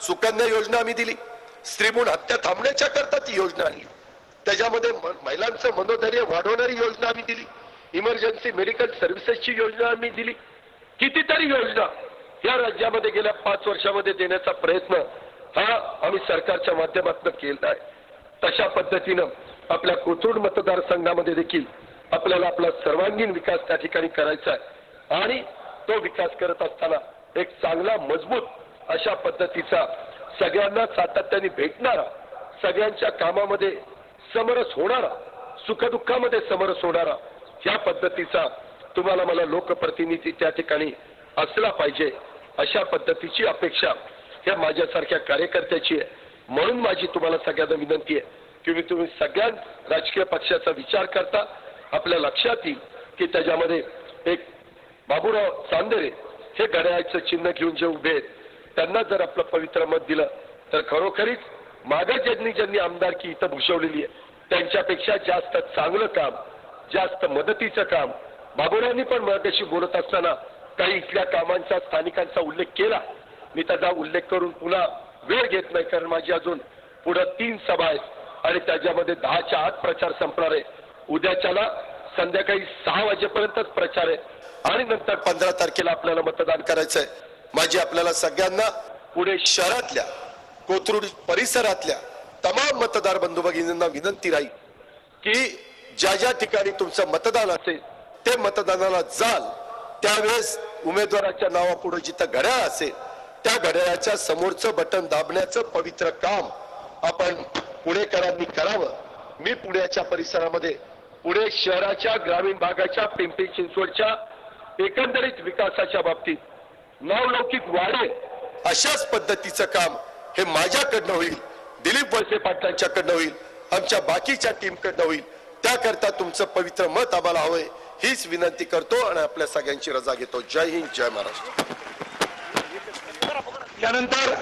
सुकन्या योजना आम्ही दिली, स्त्रीभ्रूण हत्या थांबण्याच्या करता ती योजना आणली, त्याच्यामध्ये महिलांचं मनोधैर्य वाढवणारी योजना आम्ही दिली, इमर्जन्सी मेडिकल सर्व्हिसेसची योजना आम्ही दिली, कितीतरी योजना या राज्यामध्ये गेल्या 5 वर्षामध्ये देण्याचा प्रयत्न हा आम्ही सरकारच्या माध्यमातून केला आहे। तशा पद्धतीनं आपल्या कोथरूड मतदारसंघामध्ये देखील आपल्याला आपला सर्वांगीण विकास त्या ठिकाणी करायचा आहे आणि तो विकास करत असताना एक चांगला मजबूत अशा पद्धतीचा सगळ्यांना सातत्याने भेटणारा, सगळ्यांच्या कामामध्ये समरस होणारा, सुखदुःखामध्ये समरस होणारा या पद्धतीचा तुम्हाला मला लोकप्रतिनिधी त्या ठिकाणी असला पाहिजे, अशा पद्धतीची अपेक्षा ह्या माझ्यासारख्या कार्यकर्त्याची आहे। म्हणून माझी तुम्हाला सगळ्यांना विनंती आहे की तुम्ही सगळ्या राजकीय पक्षाचा विचार करता आपल्या लक्षात येईल की त्याच्यामध्ये एक बाबूराव चांदेरे हे घड्याळाचं चिन्ह घेऊन जे उभे आहेत त्यांना जर आपलं पवित्र मत दिलं तर खरोखरीच मागे ज्यांनी आमदारकी इथं भूषवलेली आहे त्यांच्यापेक्षा जास्त चांगलं काम, जास्त मदतीचं काम बाबूरावांनी पण मगाशी बोलत असताना काही इथल्या कामांचा, स्थानिकांचा उल्लेख केला। मी त्याचा उल्लेख करून पुन्हा वेळ घेत नाही कारण माझी अजून पुढे 3 सभा आहेत आणि त्याच्यामध्ये 10च्या आत प्रचार संपणार आहे। उद्याच्याला संध्याकाळी 6 वाजेपर्यंतच प्रचार आहे आणि नंतर 15 तारखेला आपल्याला मतदान करायचं आहे। माझी आपल्याला सगळ्यांना पुणे शहरातल्या, कोथरूड परिसरातल्या तमाम मतदार बंधू भगिनींना विनंती राहील की ज्या ठिकाणी तुमचं मतदान असेल ते मतदानाला जाल, त्यावेळेस उमेदवाराच्या नावापुढे जिथं घड्याळ असेल त्या घड्याळाच्या समोरचं बटन दाबण्याचं पवित्र काम आपण पुणेकरांनी करावं। मी पुण्याच्या परिसरामध्ये, पुणे शहराच्या, ग्रामीण भागाच्या, पिंपरी चिंचवडच्या एकंदरीत विकासाच्या बाबतीत नावलौकिक वाढेल अशाच पद्धतीचं काम हे माझ्याकडनं होईल, दिलीप वळसे पाटलांच्याकडनं होईल, आमच्या बाकीच्या टीमकडनं होईल। त्याकरता तुमचं पवित्र मत आम्हाला हवंय हीच विनंती करतो आणि आपल्या सगळ्यांची रजा घेतो। जय हिंद, जय महाराष्ट्र। त्यानंतर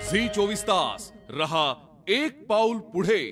झी 24 तास रहा एक पाऊल पुढे।